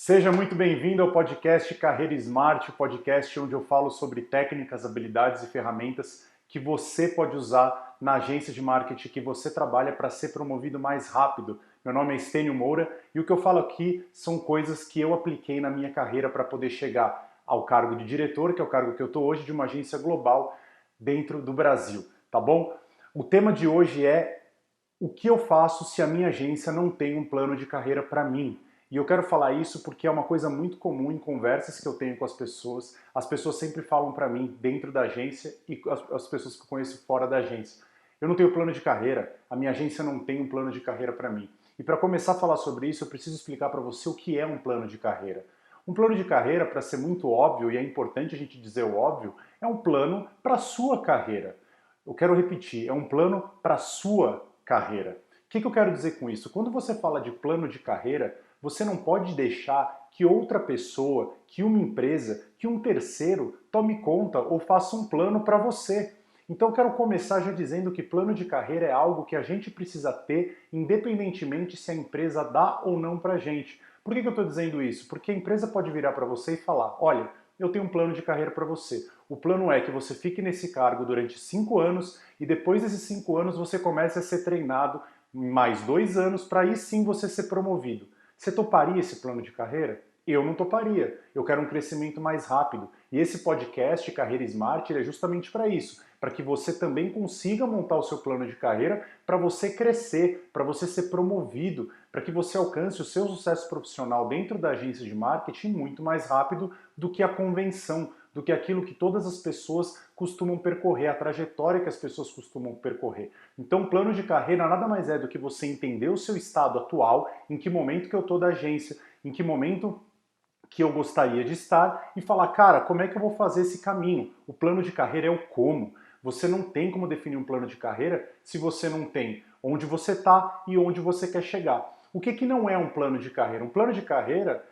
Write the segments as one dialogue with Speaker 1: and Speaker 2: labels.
Speaker 1: Seja muito bem-vindo ao podcast Carreira Smart, o podcast onde eu falo sobre técnicas, habilidades e ferramentas que você pode usar na agência de marketing que você trabalha para ser promovido mais rápido. Meu nome é Estênio Moura e o que eu falo aqui são coisas que eu apliquei na minha carreira para poder chegar ao cargo de diretor, que é o cargo que eu estou hoje, de uma agência global dentro do Brasil, tá bom? O tema de hoje é o que eu faço se a minha agência não tem um plano de carreira para mim. E eu quero falar isso porque é uma coisa muito comum em conversas que eu tenho com as pessoas. As pessoas sempre falam para mim dentro da agência e as pessoas que eu conheço fora da agência. Eu não tenho plano de carreira, a minha agência não tem um plano de carreira para mim. E para começar a falar sobre isso, eu preciso explicar para você o que é um plano de carreira. Um plano de carreira, para ser muito óbvio, e é importante a gente dizer o óbvio, é um plano para a sua carreira. Eu quero repetir, é um plano para a sua carreira. O que eu quero dizer com isso? Quando você fala de plano de carreira, você não pode deixar que outra pessoa, que uma empresa, que um terceiro tome conta ou faça um plano para você. Então eu quero começar já dizendo que plano de carreira é algo que a gente precisa ter, independentemente se a empresa dá ou não para a gente. Por que eu estou dizendo isso? Porque a empresa pode virar para você e falar, olha, eu tenho um plano de carreira para você. O plano é que você fique nesse cargo durante 5 anos e depois desses 5 anos você comece a ser treinado mais 2 anos para aí sim você ser promovido. Você toparia esse plano de carreira? Eu não toparia. Eu quero um crescimento mais rápido. E esse podcast Carreira Smart ele é justamente para isso, para que você também consiga montar o seu plano de carreira para você crescer, para você ser promovido, para que você alcance o seu sucesso profissional dentro da agência de marketing muito mais rápido do que a convenção, do que aquilo que todas as pessoas costumam percorrer, a trajetória que as pessoas costumam percorrer. Então, plano de carreira nada mais é do que você entender o seu estado atual, em que momento que eu estou da agência, em que momento que eu gostaria de estar e falar, cara, como é que eu vou fazer esse caminho? O plano de carreira é o como. Você não tem como definir um plano de carreira se você não tem onde você está e onde você quer chegar. O que não é um plano de carreira? Um plano de carreira,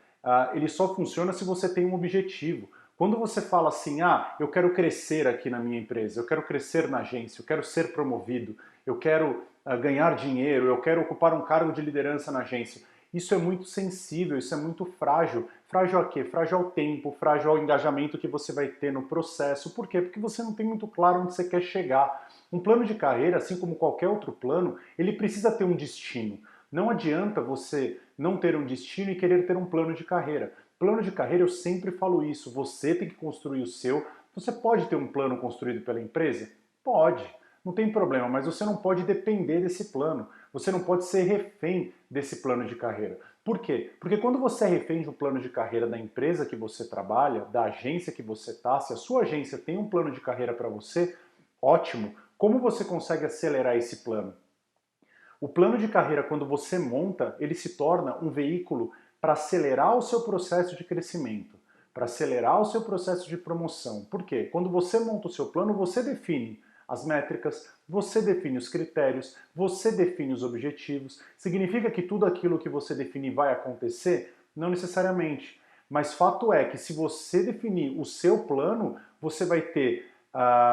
Speaker 1: ele só funciona se você tem um objetivo. Quando você fala assim, eu quero crescer aqui na minha empresa, eu quero crescer na agência, eu quero ser promovido, eu quero ganhar dinheiro, eu quero ocupar um cargo de liderança na agência. Isso é muito sensível, isso é muito frágil. Frágil a quê? Frágil ao tempo, frágil ao engajamento que você vai ter no processo. Por quê? Porque você não tem muito claro onde você quer chegar. Um plano de carreira, assim como qualquer outro plano, ele precisa ter um destino. Não adianta você não ter um destino e querer ter um plano de carreira. Plano de carreira, eu sempre falo isso, você tem que construir o seu. Você pode ter um plano construído pela empresa? Pode, não tem problema, mas você não pode depender desse plano. Você não pode ser refém desse plano de carreira. Por quê? Porque quando você é refém de um plano de carreira da empresa que você trabalha, da agência que você está, se a sua agência tem um plano de carreira para você, ótimo. Como você consegue acelerar esse plano? O plano de carreira, quando você monta, ele se torna um veículo para acelerar o seu processo de crescimento, para acelerar o seu processo de promoção. Por quê? Quando você monta o seu plano, você define as métricas, você define os critérios, você define os objetivos. Significa que tudo aquilo que você definir vai acontecer? Não necessariamente. Mas fato é que se você definir o seu plano, você vai ter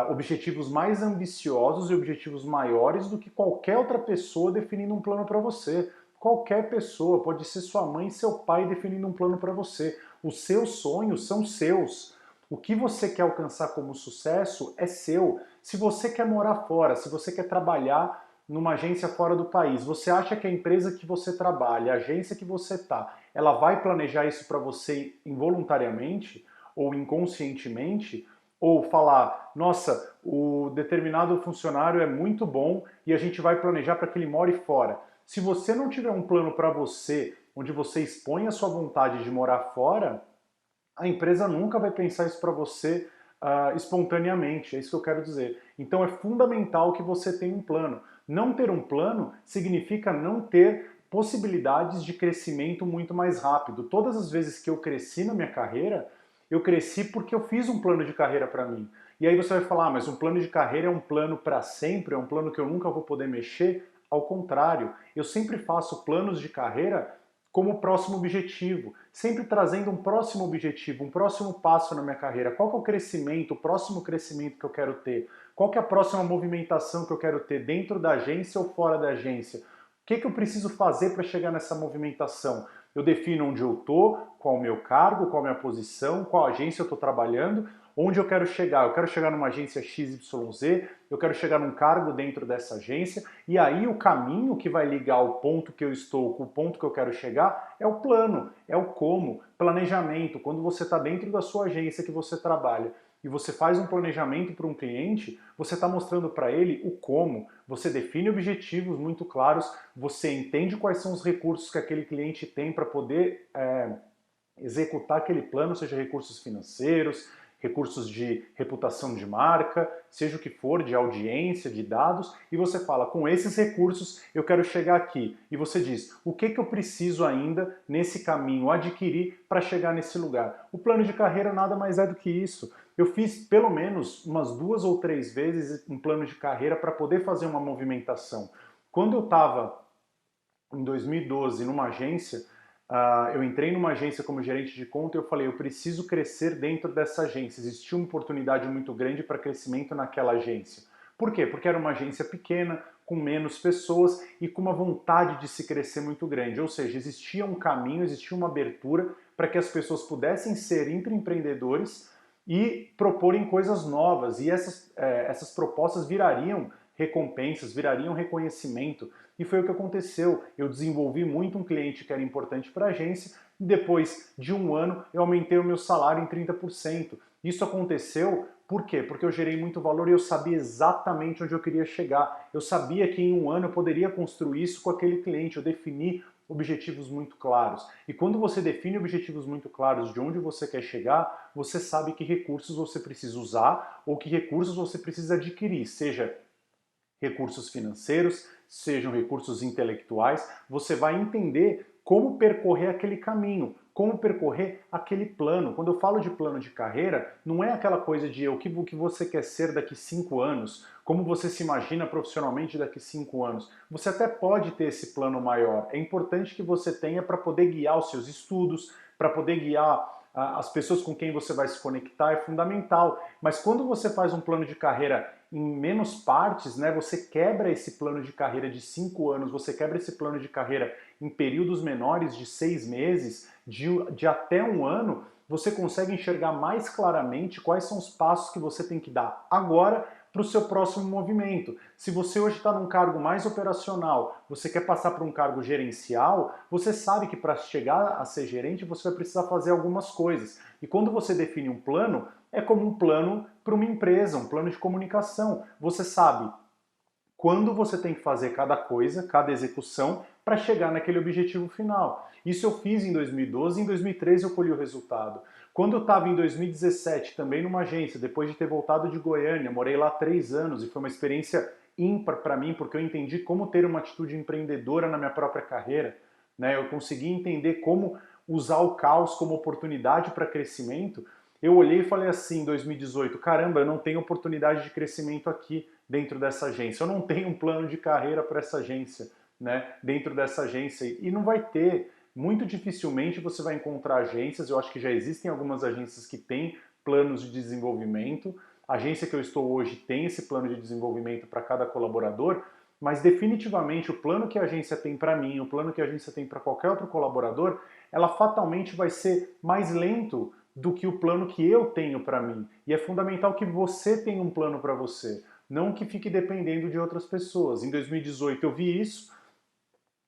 Speaker 1: objetivos mais ambiciosos e objetivos maiores do que qualquer outra pessoa definindo um plano para você. Qualquer pessoa, pode ser sua mãe e seu pai definindo um plano para você. Os seus sonhos são seus. O que você quer alcançar como sucesso é seu. Se você quer morar fora, se você quer trabalhar numa agência fora do país, você acha que a empresa que você trabalha, a agência que você está, ela vai planejar isso para você involuntariamente ou inconscientemente? Ou falar, nossa, o determinado funcionário é muito bom e a gente vai planejar para que ele more fora. Se você não tiver um plano para você, onde você expõe a sua vontade de morar fora, a empresa nunca vai pensar isso para você espontaneamente, é isso que eu quero dizer. Então é fundamental que você tenha um plano. Não ter um plano significa não ter possibilidades de crescimento muito mais rápido. Todas as vezes que eu cresci na minha carreira, eu cresci porque eu fiz um plano de carreira para mim. E aí você vai falar, mas um plano de carreira é um plano para sempre, é um plano que eu nunca vou poder mexer? Ao contrário, eu sempre faço planos de carreira como próximo objetivo, sempre trazendo um próximo objetivo, um próximo passo na minha carreira. Qual que é o crescimento, o próximo crescimento que eu quero ter? Qual que é a próxima movimentação que eu quero ter dentro da agência ou fora da agência? O que eu preciso fazer para chegar nessa movimentação? Eu defino onde eu estou, qual o meu cargo, qual a minha posição, qual agência eu estou trabalhando, onde eu quero chegar. Eu quero chegar numa agência XYZ, eu quero chegar num cargo dentro dessa agência, e aí o caminho que vai ligar o ponto que eu estou com o ponto que eu quero chegar é o plano, é o como, planejamento. Quando você está dentro da sua agência que você trabalha, e você faz um planejamento para um cliente, você está mostrando para ele o como, você define objetivos muito claros, você entende quais são os recursos que aquele cliente tem para poder executar aquele plano, seja recursos financeiros, recursos de reputação de marca, seja o que for, de audiência, de dados, e você fala, com esses recursos eu quero chegar aqui. E você diz, o que eu preciso ainda nesse caminho adquirir para chegar nesse lugar? O plano de carreira nada mais é do que isso. Eu fiz pelo menos umas 2 ou 3 vezes um plano de carreira para poder fazer uma movimentação. Quando eu estava em 2012 numa agência, eu entrei numa agência como gerente de conta e eu falei, eu preciso crescer dentro dessa agência. Existia uma oportunidade muito grande para crescimento naquela agência. Por quê? Porque era uma agência pequena, com menos pessoas e com uma vontade de se crescer muito grande. Ou seja, existia um caminho, existia uma abertura para que as pessoas pudessem ser empreendedores e proporem coisas novas. E essas propostas virariam recompensas, virariam reconhecimento. E foi o que aconteceu. Eu desenvolvi muito um cliente que era importante para a agência e depois de um ano eu aumentei o meu salário em 30%. Isso aconteceu por quê? Porque eu gerei muito valor e eu sabia exatamente onde eu queria chegar. Eu sabia que em um ano eu poderia construir isso com aquele cliente. Eu defini objetivos muito claros. E quando você define objetivos muito claros de onde você quer chegar, você sabe que recursos você precisa usar ou que recursos você precisa adquirir, seja recursos financeiros, sejam recursos intelectuais, você vai entender como percorrer aquele caminho, como percorrer aquele plano. Quando eu falo de plano de carreira, não é aquela coisa de o que você quer ser daqui 5 anos, como você se imagina profissionalmente daqui 5 anos. Você até pode ter esse plano maior. É importante que você tenha para poder guiar os seus estudos, para poder guiar as pessoas com quem você vai se conectar, é fundamental. Mas quando você faz um plano de carreira em menos partes, né, você quebra esse plano de carreira de 5 anos, você quebra esse plano de carreira em períodos menores de 6 meses, de até um ano, você consegue enxergar mais claramente quais são os passos que você tem que dar agora para o seu próximo movimento. Se você hoje está num cargo mais operacional, você quer passar para um cargo gerencial, você sabe que para chegar a ser gerente você vai precisar fazer algumas coisas. E quando você define um plano, é como um plano para uma empresa, um plano de comunicação. Você sabe quando você tem que fazer cada coisa, cada execução, para chegar naquele objetivo final. Isso eu fiz em 2012 e em 2013 eu colhi o resultado. Quando eu estava em 2017 também numa agência, depois de ter voltado de Goiânia, morei lá 3 anos e foi uma experiência ímpar para mim, porque eu entendi como ter uma atitude empreendedora na minha própria carreira, né? Eu consegui entender como usar o caos como oportunidade para crescimento. Eu olhei e falei assim em 2018, caramba, eu não tenho oportunidade de crescimento aqui dentro dessa agência, eu não tenho um plano de carreira para essa agência, né, dentro dessa agência, e não vai ter. Muito dificilmente você vai encontrar agências, eu acho que já existem algumas agências que têm planos de desenvolvimento, a agência que eu estou hoje tem esse plano de desenvolvimento para cada colaborador, mas definitivamente o plano que a agência tem para mim, o plano que a agência tem para qualquer outro colaborador, ela fatalmente vai ser mais lento do que o plano que eu tenho para mim. E é fundamental que você tenha um plano para você, não que fique dependendo de outras pessoas. Em 2018 eu vi isso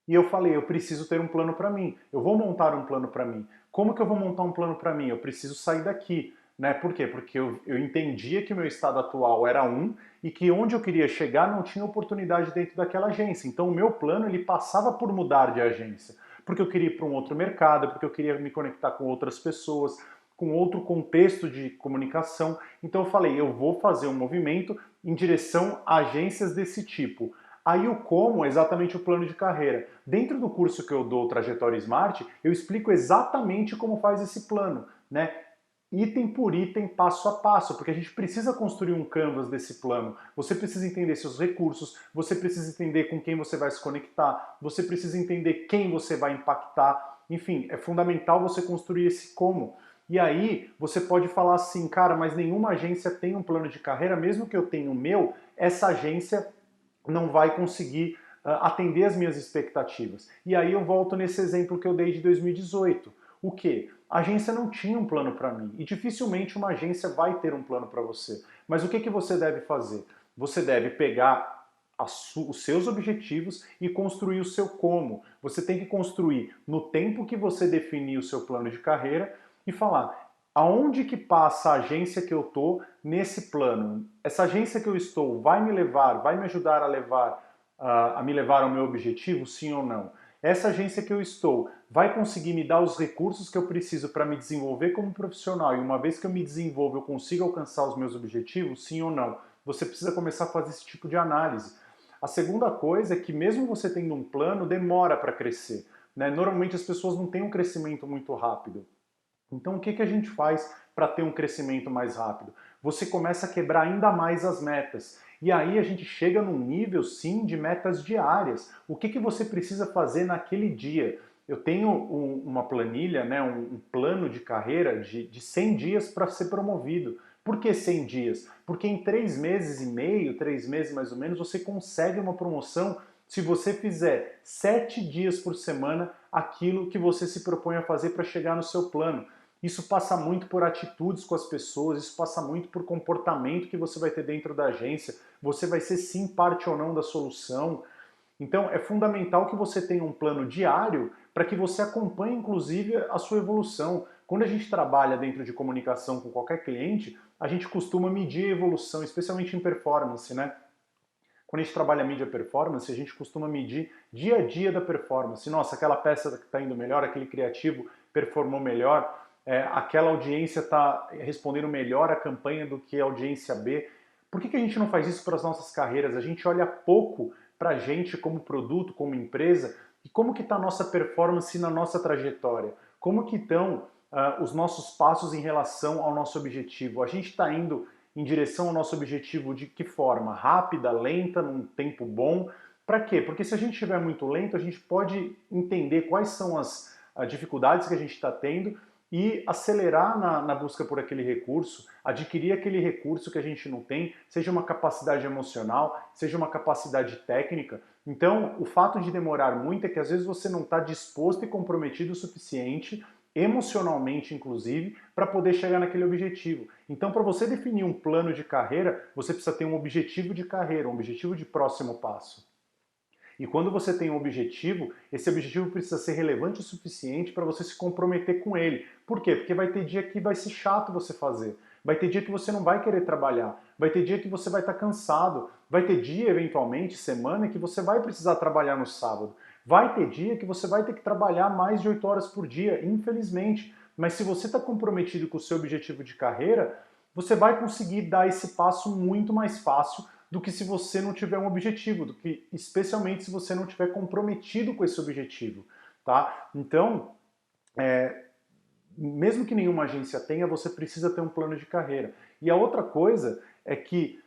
Speaker 1: e eu falei, eu preciso ter um plano para mim. Eu vou montar um plano para mim. Como que eu vou montar um plano para mim? Eu preciso sair daqui. Né? Por quê? Porque eu entendia que o meu estado atual era um e que onde eu queria chegar não tinha oportunidade dentro daquela agência. Então o meu plano ele passava por mudar de agência. Porque eu queria ir para um outro mercado, porque eu queria me conectar com outras pessoas, com outro contexto de comunicação. Então eu falei, eu vou fazer um movimento em direção a agências desse tipo. Aí o como é exatamente o plano de carreira. Dentro do curso que eu dou, Trajetória Smart, eu explico exatamente como faz esse plano, né? Item por item, passo a passo, porque a gente precisa construir um canvas desse plano. Você precisa entender seus recursos, você precisa entender com quem você vai se conectar, você precisa entender quem você vai impactar. Enfim, é fundamental você construir esse como. E aí você pode falar assim, cara, mas nenhuma agência tem um plano de carreira, mesmo que eu tenha o meu, essa agência não vai conseguir atender as minhas expectativas. E aí eu volto nesse exemplo que eu dei de 2018. O quê? A agência não tinha um plano para mim, e dificilmente uma agência vai ter um plano para você. Mas o que você deve fazer? Você deve pegar os seus objetivos e construir o seu como. Você tem que construir no tempo que você definir o seu plano de carreira e falar aonde que passa a agência que eu estou nesse plano. Essa agência que eu estou vai me levar, vai me ajudar a me levar ao meu objetivo, sim ou não? Essa agência que eu estou vai conseguir me dar os recursos que eu preciso para me desenvolver como profissional e uma vez que eu me desenvolvo eu consigo alcançar os meus objetivos, sim ou não? Você precisa começar a fazer esse tipo de análise. A segunda coisa é que mesmo você tendo um plano, demora para crescer, né? Normalmente as pessoas não têm um crescimento muito rápido. Então o que a gente faz para ter um crescimento mais rápido? Você começa a quebrar ainda mais as metas. E aí a gente chega num nível, sim, de metas diárias. O que você precisa fazer naquele dia? Eu tenho uma planilha, né, um plano de carreira de 100 dias para ser promovido. Por que 100 dias? Porque em 3 meses e meio, 3 meses mais ou menos, você consegue uma promoção se você fizer 7 dias por semana aquilo que você se propõe a fazer para chegar no seu plano. Isso passa muito por atitudes com as pessoas, isso passa muito por comportamento que você vai ter dentro da agência. Você vai ser sim parte ou não da solução. Então é fundamental que você tenha um plano diário para que você acompanhe inclusive a sua evolução. Quando a gente trabalha dentro de comunicação com qualquer cliente, a gente costuma medir a evolução, especialmente em performance, né? Quando a gente trabalha mídia performance, a gente costuma medir dia a dia da performance. Nossa, aquela peça está indo melhor, aquele criativo performou melhor, aquela audiência está respondendo melhor à campanha do que a audiência B. Por que a gente não faz isso para as nossas carreiras? A gente olha pouco para a gente como produto, como empresa, e como que está a nossa performance na nossa trajetória? Como que estão os nossos passos em relação ao nosso objetivo? A gente está indo em direção ao nosso objetivo de que forma? Rápida, lenta, num tempo bom? Para quê? Porque se a gente estiver muito lento, a gente pode entender quais são as dificuldades que a gente está tendo e acelerar na busca por aquele recurso, adquirir aquele recurso que a gente não tem, seja uma capacidade emocional, seja uma capacidade técnica. Então, o fato de demorar muito é que às vezes você não está disposto e comprometido o suficiente emocionalmente, inclusive, para poder chegar naquele objetivo. Então, para você definir um plano de carreira, você precisa ter um objetivo de carreira, um objetivo de próximo passo. E quando você tem um objetivo, esse objetivo precisa ser relevante o suficiente para você se comprometer com ele. Por quê? Porque vai ter dia que vai ser chato você fazer. Vai ter dia que você não vai querer trabalhar. Vai ter dia que você vai estar cansado. Vai ter dia, eventualmente, semana, que você vai precisar trabalhar no sábado. Vai ter dia que você vai ter que trabalhar mais de 8 horas por dia, infelizmente. Mas se você está comprometido com o seu objetivo de carreira, você vai conseguir dar esse passo muito mais fácil do que se você não tiver um objetivo, do que especialmente se você não tiver comprometido com esse objetivo, tá? Então, mesmo que nenhuma agência tenha, você precisa ter um plano de carreira. E a outra coisa é que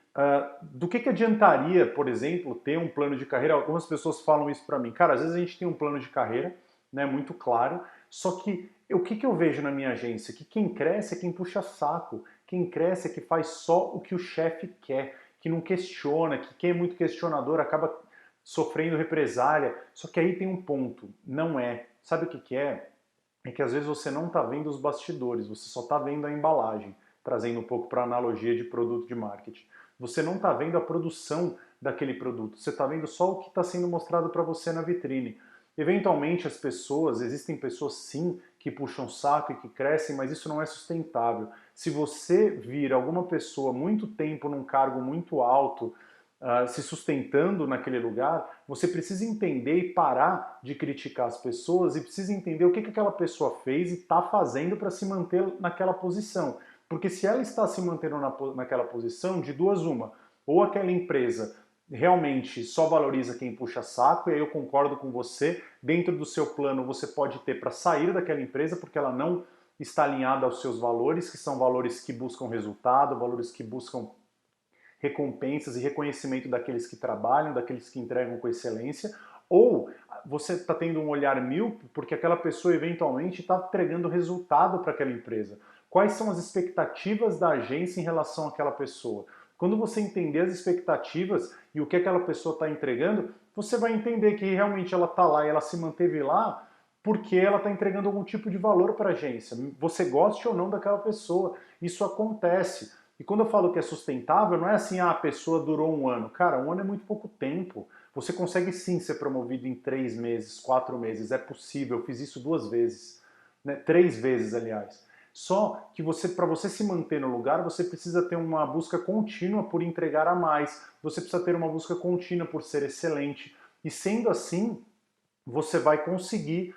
Speaker 1: do que adiantaria, por exemplo, ter um plano de carreira? Algumas pessoas falam isso para mim. Cara, às vezes a gente tem um plano de carreira, né, muito claro, só que o que eu vejo na minha agência? Que quem cresce é quem puxa saco, quem cresce é que faz só o que o chefe quer, que não questiona, que quem é muito questionador acaba sofrendo represália. Só que aí tem um ponto, não é. Sabe o que é? É que às vezes você não está vendo os bastidores, você só está vendo a embalagem, trazendo um pouco para a analogia de produto de marketing. Você não está vendo a produção daquele produto, você está vendo só o que está sendo mostrado para você na vitrine. Eventualmente as pessoas, existem pessoas sim que puxam saco e que crescem, mas isso não é sustentável. Se você vir alguma pessoa muito tempo num cargo muito alto, se sustentando naquele lugar, você precisa entender e parar de criticar as pessoas e precisa entender o que aquela pessoa fez e está fazendo para se manter naquela posição. Porque se ela está se mantendo naquela posição, de duas uma, ou aquela empresa realmente só valoriza quem puxa saco, e aí eu concordo com você, dentro do seu plano você pode ter para sair daquela empresa porque ela não está alinhada aos seus valores, que são valores que buscam resultado, valores que buscam recompensas e reconhecimento daqueles que trabalham, daqueles que entregam com excelência, ou você está tendo um olhar míope porque aquela pessoa eventualmente está entregando resultado para aquela empresa. Quais são as expectativas da agência em relação àquela pessoa? Quando você entender as expectativas e o que aquela pessoa está entregando, você vai entender que realmente ela está lá e ela se manteve lá porque ela está entregando algum tipo de valor para a agência. Você goste ou não daquela pessoa, isso acontece. E quando eu falo que é sustentável, não é assim, ah, a pessoa durou um ano. Cara, um ano é muito pouco tempo. Você consegue sim ser promovido em 3 meses, 4 meses, é possível. Eu fiz isso 2 vezes, né? 3 vezes, aliás. Só que você, para você se manter no lugar, você precisa ter uma busca contínua por entregar a mais. Você precisa ter uma busca contínua por ser excelente. E sendo assim, você vai conseguir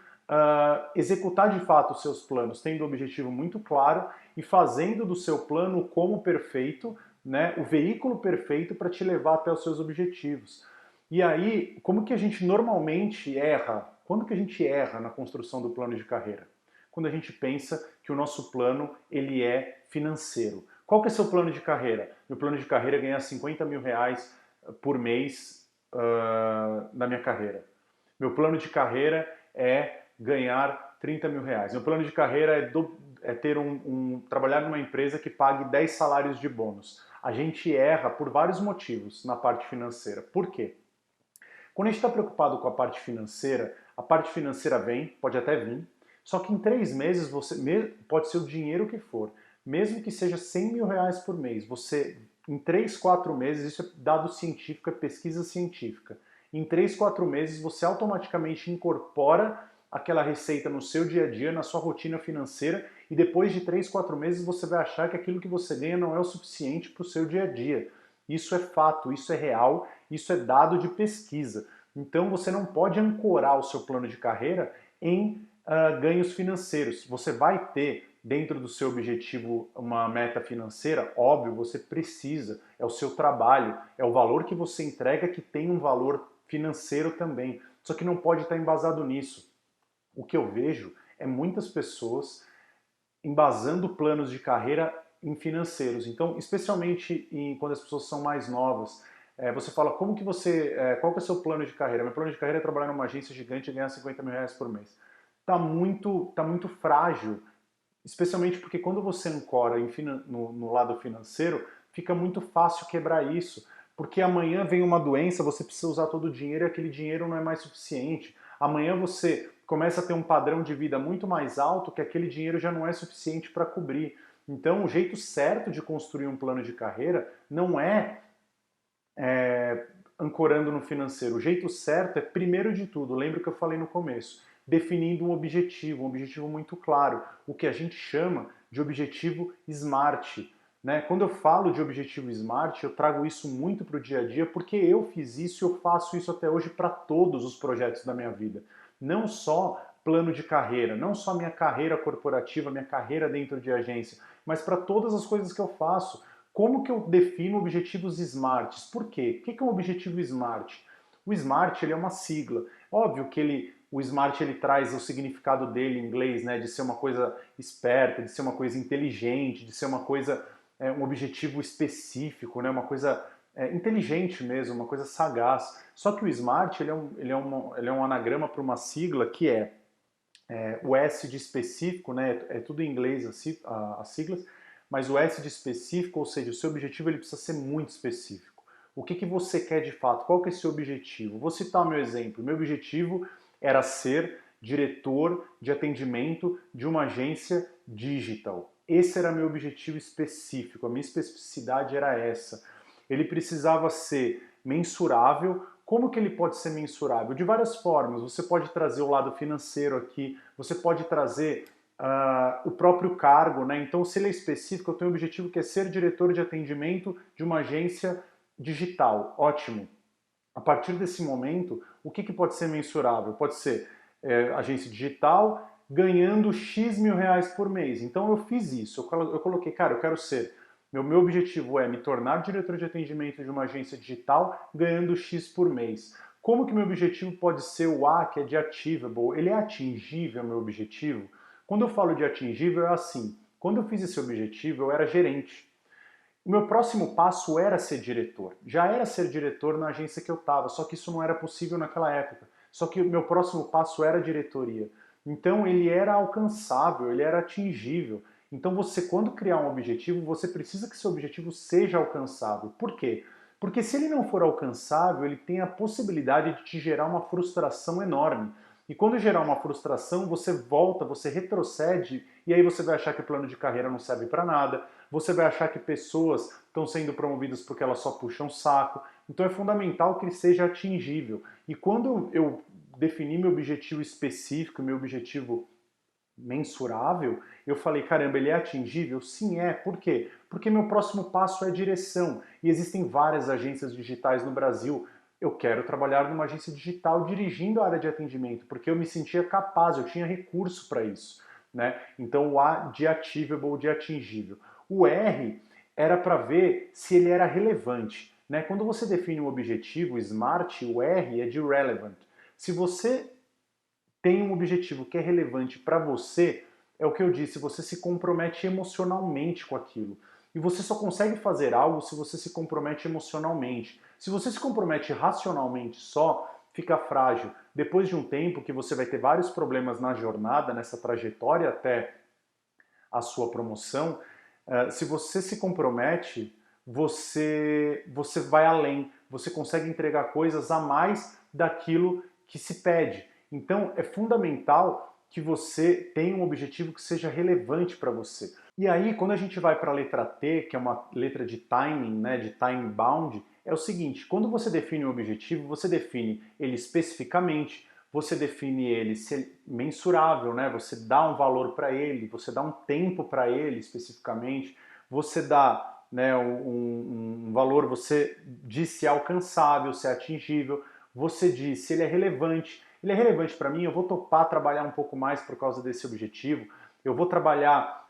Speaker 1: executar de fato os seus planos, tendo o objetivo muito claro e fazendo do seu plano o como perfeito, né, o veículo perfeito para te levar até os seus objetivos. E aí, como que a gente normalmente erra? Quando que a gente erra na construção do plano de carreira? Quando a gente pensa que o nosso plano ele é financeiro. Qual que é seu plano de carreira? Meu plano de carreira é ganhar 50 mil reais por mês na minha carreira. Meu plano de carreira é ganhar 30 mil reais. Meu plano de carreira é ter trabalhar numa empresa que pague 10 salários de bônus. A gente erra por vários motivos na parte financeira. Por quê? Quando a gente está preocupado com a parte financeira vem, pode até vir, só que em 3 meses pode ser o dinheiro que for, mesmo que seja 100 mil reais por mês, você em 3, 4 meses, isso é dado científico, é pesquisa científica, em 3, 4 meses você automaticamente incorpora aquela receita no seu dia a dia, na sua rotina financeira, e depois de 3, 4 meses você vai achar que aquilo que você ganha não é o suficiente para o seu dia a dia. Isso é fato, isso é real, isso é dado de pesquisa. Então você não pode ancorar o seu plano de carreira em ganhos financeiros. Você vai ter dentro do seu objetivo uma meta financeira, óbvio, você precisa, é o seu trabalho, é o valor que você entrega que tem um valor financeiro também. Só que não pode estar embasado nisso. O que eu vejo é muitas pessoas embasando planos de carreira em financeiros. Então, especialmente quando as pessoas são mais novas, você fala, como que você, qual que é o seu plano de carreira? Meu plano de carreira é trabalhar numa agência gigante e ganhar 50 mil reais por mês. Tá muito frágil, especialmente porque quando você ancora no lado financeiro, fica muito fácil quebrar isso, porque amanhã vem uma doença, você precisa usar todo o dinheiro e aquele dinheiro não é mais suficiente. Amanhã você começa a ter um padrão de vida muito mais alto que aquele dinheiro já não é suficiente para cobrir. Então, o jeito certo de construir um plano de carreira não é ancorando no financeiro. O jeito certo é, primeiro de tudo, lembra que eu falei no começo, definindo um objetivo muito claro, o que a gente chama de objetivo SMART. Né? Quando eu falo de objetivo SMART, eu trago isso muito para o dia a dia, porque eu fiz isso e eu faço isso até hoje para todos os projetos da minha vida. Não só plano de carreira, não só minha carreira corporativa, minha carreira dentro de agência, mas para todas as coisas que eu faço. Como que eu defino objetivos SMARTs? Por quê? O que é um objetivo SMART? O SMART ele é uma sigla. Óbvio que o SMART ele traz o significado dele em inglês, né, de ser uma coisa esperta, de ser uma coisa inteligente, de ser uma coisa, um objetivo específico, né, uma coisa inteligente mesmo, uma coisa sagaz. Só que o SMART ele é um anagrama para uma sigla que o S de específico, né, é tudo em inglês as siglas, mas o S de específico, ou seja, o seu objetivo ele precisa ser muito específico. O que você quer de fato? Qual que é o seu objetivo? Vou citar o meu exemplo. Meu objetivo era ser diretor de atendimento de uma agência digital. Esse era meu objetivo específico, a minha especificidade era essa. Ele precisava ser mensurável. Como que ele pode ser mensurável? De várias formas. Você pode trazer o lado financeiro aqui, você pode trazer o próprio cargo, né? Então, se ele é específico, eu tenho um objetivo que é ser diretor de atendimento de uma agência digital. Ótimo. A partir desse momento, o que pode ser mensurável? Pode ser agência digital ganhando X mil reais por mês. Então eu fiz isso, eu coloquei, cara, eu quero ser. Meu objetivo é me tornar diretor de atendimento de uma agência digital ganhando X por mês. Como que meu objetivo pode ser o A, que é de achievable? Ele é atingível, meu objetivo? Quando eu falo de atingível, é assim. Quando eu fiz esse objetivo, eu era gerente. O meu próximo passo era ser diretor. Já era ser diretor na agência que eu estava, só que isso não era possível naquela época. Só que o meu próximo passo era diretoria. Então ele era alcançável, ele era atingível. Então você, quando criar um objetivo, você precisa que seu objetivo seja alcançável. Por quê? Porque se ele não for alcançável, ele tem a possibilidade de te gerar uma frustração enorme. E quando gerar uma frustração, você volta, você retrocede, e aí você vai achar que o plano de carreira não serve para nada, você vai achar que pessoas estão sendo promovidas porque elas só puxam saco. Então é fundamental que ele seja atingível. E quando eu defini meu objetivo específico, meu objetivo mensurável, eu falei, caramba, ele é atingível? Sim, é. Por quê? Porque meu próximo passo é direção. E existem várias agências digitais no Brasil. Eu quero trabalhar numa agência digital dirigindo a área de atendimento, porque eu me sentia capaz, eu tinha recurso para isso. Né? Então o A de achievable, de atingível. O R era para ver se ele era relevante. Né? Quando você define um objetivo, SMART, o R é de relevant. Se você tem um objetivo que é relevante para você, é o que eu disse, você se compromete emocionalmente com aquilo. E você só consegue fazer algo se você se compromete emocionalmente. Se você se compromete racionalmente só, fica frágil. Depois de um tempo que você vai ter vários problemas na jornada, nessa trajetória até a sua promoção, se você se compromete, você vai além, você consegue entregar coisas a mais daquilo que se pede. Então é fundamental que você tenha um objetivo que seja relevante para você. E aí, quando a gente vai para a letra T, que é uma letra de timing, né, de time bound, é o seguinte, quando você define um objetivo, você define ele especificamente, você define ele mensurável, né? Você dá um valor para ele, você dá um tempo para ele especificamente, você dá, né, um valor, você diz se é alcançável, se é atingível, você diz se ele é relevante. Ele é relevante para mim, eu vou topar trabalhar um pouco mais por causa desse objetivo, eu vou trabalhar,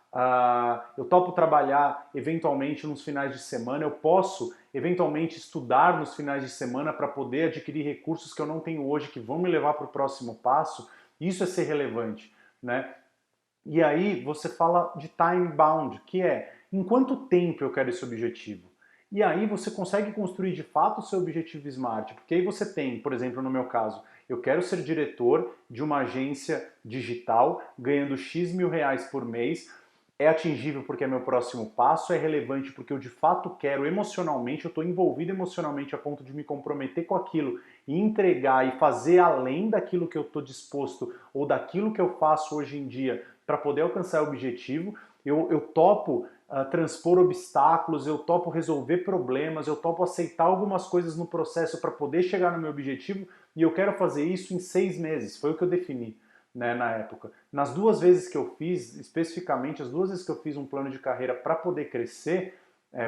Speaker 1: eu topo trabalhar eventualmente nos finais de semana, eu posso eventualmente estudar nos finais de semana para poder adquirir recursos que eu não tenho hoje, que vão me levar para o próximo passo. Isso é ser relevante, né? E aí você fala de time bound, que é em quanto tempo eu quero esse objetivo. E aí você consegue construir de fato o seu objetivo SMART, porque aí você tem, por exemplo, no meu caso, eu quero ser diretor de uma agência digital, ganhando X mil reais por mês, é atingível porque é meu próximo passo, é relevante porque eu de fato quero emocionalmente, eu estou envolvido emocionalmente a ponto de me comprometer com aquilo e entregar e fazer além daquilo que eu estou disposto ou daquilo que eu faço hoje em dia para poder alcançar o objetivo. Eu topo transpor obstáculos, eu topo resolver problemas, eu topo aceitar algumas coisas no processo para poder chegar no meu objetivo e eu quero fazer isso em 6 meses, foi o que eu defini. Né, na época. Nas 2 vezes que eu fiz, especificamente as 2 vezes que eu fiz um plano de carreira para poder crescer,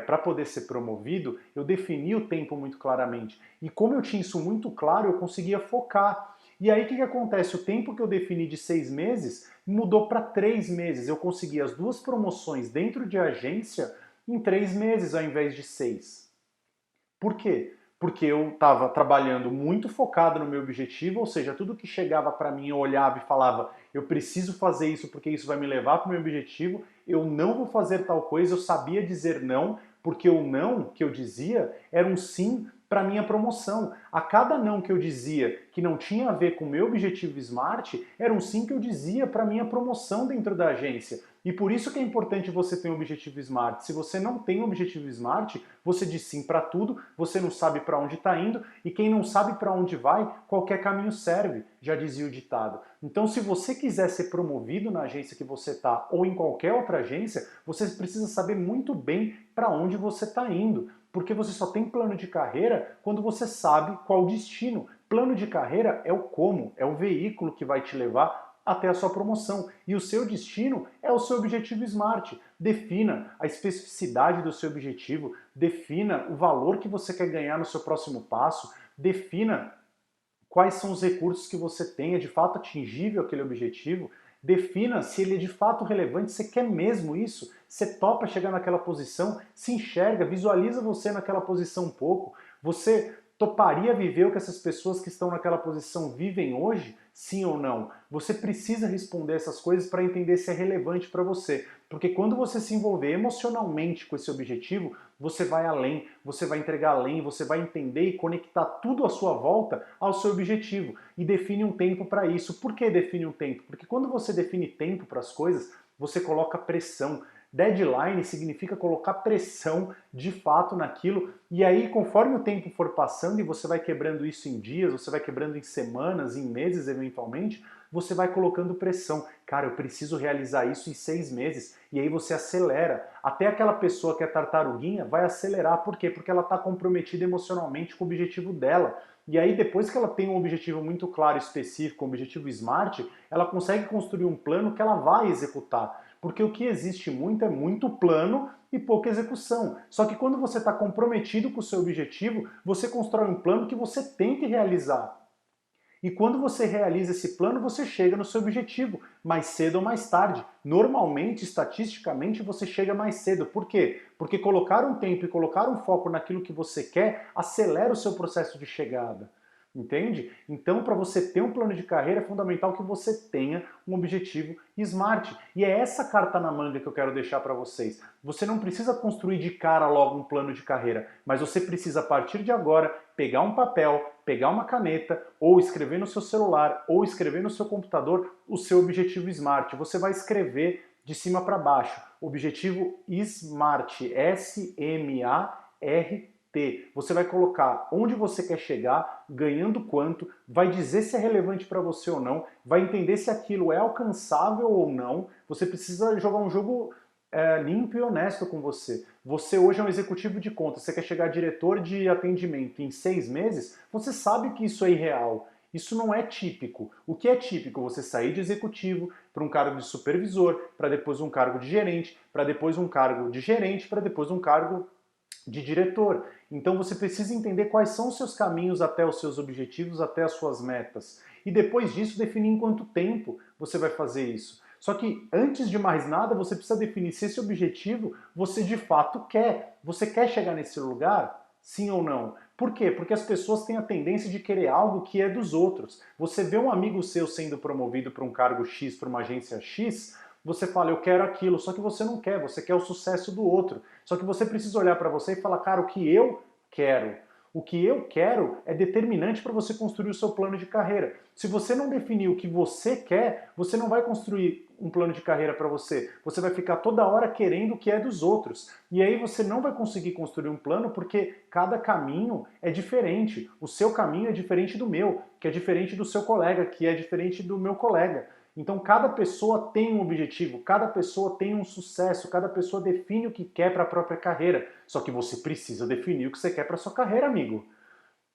Speaker 1: para poder ser promovido, eu defini o tempo muito claramente. E como eu tinha isso muito claro, eu conseguia focar. E aí o que acontece? O tempo que eu defini de 6 meses mudou para 3 meses. Eu consegui as 2 promoções dentro de agência em 3 meses ao invés de 6. Por quê? Porque eu estava trabalhando muito focado no meu objetivo, ou seja, tudo que chegava para mim eu olhava e falava, eu preciso fazer isso porque isso vai me levar para o meu objetivo, eu não vou fazer tal coisa, eu sabia dizer não, porque o não que eu dizia era um sim para a minha promoção. A cada não que eu dizia que não tinha a ver com o meu objetivo SMART, era um sim que eu dizia para a minha promoção dentro da agência. E por isso que é importante você ter um objetivo SMART. Se você não tem um objetivo SMART, você diz sim para tudo, você não sabe para onde está indo, e quem não sabe para onde vai, qualquer caminho serve, já dizia o ditado. Então, se você quiser ser promovido na agência que você está ou em qualquer outra agência, você precisa saber muito bem para onde você está indo, porque você só tem plano de carreira quando você sabe qual o destino. Plano de carreira é o como, é o veículo que vai te levar até a sua promoção. E o seu destino é o seu objetivo SMART. Defina a especificidade do seu objetivo, defina o valor que você quer ganhar no seu próximo passo, defina quais são os recursos que você tem, é de fato atingível aquele objetivo, defina se ele é de fato relevante, você quer mesmo isso, você topa chegar naquela posição, se enxerga, visualiza você naquela posição um pouco, você toparia viver o que essas pessoas que estão naquela posição vivem hoje? Sim ou não? Você precisa responder essas coisas para entender se é relevante para você. Porque quando você se envolver emocionalmente com esse objetivo, você vai além, você vai entregar além, você vai entender e conectar tudo à sua volta ao seu objetivo. E define um tempo para isso. Por que define um tempo? Porque quando você define tempo para as coisas, você coloca pressão. Deadline significa colocar pressão de fato naquilo, e aí conforme o tempo for passando e você vai quebrando isso em dias, você vai quebrando em semanas, em meses eventualmente, você vai colocando pressão. Cara, eu preciso realizar isso em 6 meses. E aí você acelera. Até aquela pessoa que é tartaruguinha vai acelerar. Por quê? Porque ela está comprometida emocionalmente com o objetivo dela. E aí depois que ela tem um objetivo muito claro, específico, um objetivo SMART, ela consegue construir um plano que ela vai executar. Porque o que existe muito é muito plano e pouca execução. Só que quando você está comprometido com o seu objetivo, você constrói um plano que você tem que realizar. E quando você realiza esse plano, você chega no seu objetivo, mais cedo ou mais tarde. Normalmente, estatisticamente, você chega mais cedo. Por quê? Porque colocar um tempo e colocar um foco naquilo que você quer acelera o seu processo de chegada. Entende? Então, para você ter um plano de carreira, é fundamental que você tenha um objetivo SMART. E é essa carta na manga que eu quero deixar para vocês. Você não precisa construir de cara logo um plano de carreira, mas você precisa, a partir de agora, pegar um papel, pegar uma caneta, ou escrever no seu celular, ou escrever no seu computador o seu objetivo SMART. Você vai escrever de cima para baixo. Objetivo SMART, S-M-A-R-T. Você vai colocar onde você quer chegar, ganhando quanto, vai dizer se é relevante para você ou não, vai entender se aquilo é alcançável ou não. Você precisa jogar um jogo limpo e honesto com você. Você hoje é um executivo de contas, você quer chegar a diretor de atendimento em 6 meses, você sabe que isso é irreal. Isso não é típico. O que é típico? Você sair de executivo para um cargo de supervisor, para depois um cargo de gerente, para depois um cargo de gerente, para depois um cargo de diretor. Então você precisa entender quais são os seus caminhos até os seus objetivos, até as suas metas. E depois disso definir em quanto tempo você vai fazer isso. Só que antes de mais nada você precisa definir se esse objetivo você de fato quer. Você quer chegar nesse lugar? Sim ou não? Por quê? Porque as pessoas têm a tendência de querer algo que é dos outros. Você vê um amigo seu sendo promovido para um cargo X, para uma agência X, você fala, eu quero aquilo, só que você não quer, você quer o sucesso do outro. Só que você precisa olhar para você e falar, cara, o que eu quero? O que eu quero é determinante para você construir o seu plano de carreira. Se você não definir o que você quer, você não vai construir um plano de carreira para você. Você vai ficar toda hora querendo o que é dos outros. E aí você não vai conseguir construir um plano porque cada caminho é diferente. O seu caminho é diferente do meu, que é diferente do seu colega, que é diferente do meu colega. Então cada pessoa tem um objetivo, cada pessoa tem um sucesso, cada pessoa define o que quer para a própria carreira. Só que você precisa definir o que você quer para a sua carreira, amigo.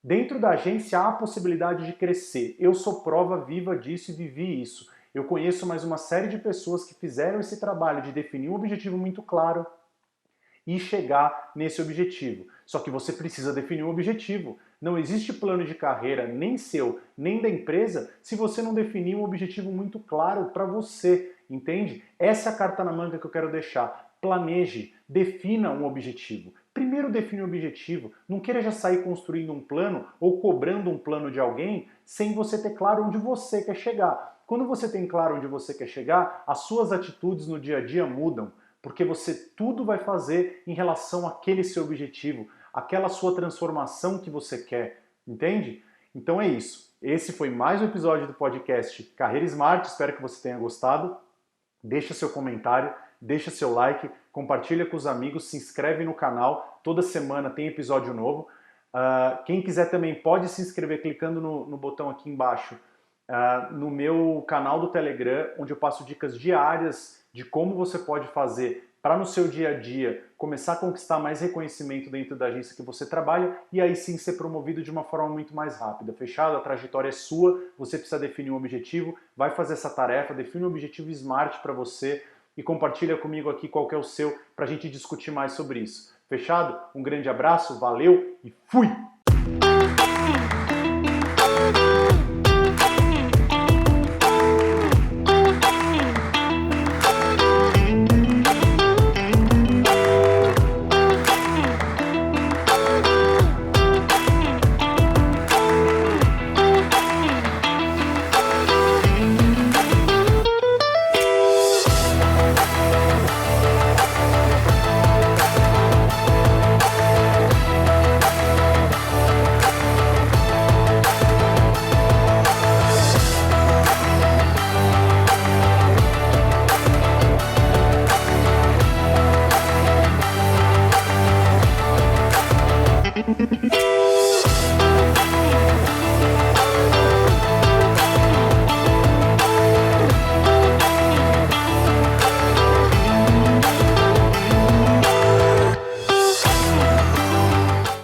Speaker 1: Dentro da agência há a possibilidade de crescer. Eu sou prova viva disso e vivi isso. Eu conheço mais uma série de pessoas que fizeram esse trabalho de definir um objetivo muito claro e chegar nesse objetivo. Só que você precisa definir um objetivo. Não existe plano de carreira, nem seu, nem da empresa, se você não definir um objetivo muito claro para você, entende? Essa é a carta na manga que eu quero deixar. Planeje, defina um objetivo. Primeiro define o objetivo, não queira já sair construindo um plano ou cobrando um plano de alguém sem você ter claro onde você quer chegar. Quando você tem claro onde você quer chegar, as suas atitudes no dia a dia mudam, porque você tudo vai fazer em relação àquele seu objetivo, aquela sua transformação que você quer, entende? Então é isso. Esse foi mais um episódio do podcast Carreira Smart, espero que você tenha gostado. Deixa seu comentário, deixa seu like, compartilha com os amigos, se inscreve no canal, toda semana tem episódio novo. Quem quiser também pode se inscrever clicando no botão aqui embaixo, no meu canal do Telegram, onde eu passo dicas diárias de como você pode fazer para no seu dia a dia começar a conquistar mais reconhecimento dentro da agência que você trabalha e aí sim ser promovido de uma forma muito mais rápida. Fechado? A trajetória é sua, você precisa definir um objetivo, vai fazer essa tarefa, define um objetivo SMART para você e compartilha comigo aqui qual que é o seu para a gente discutir mais sobre isso. Fechado? Um grande abraço, valeu e fui!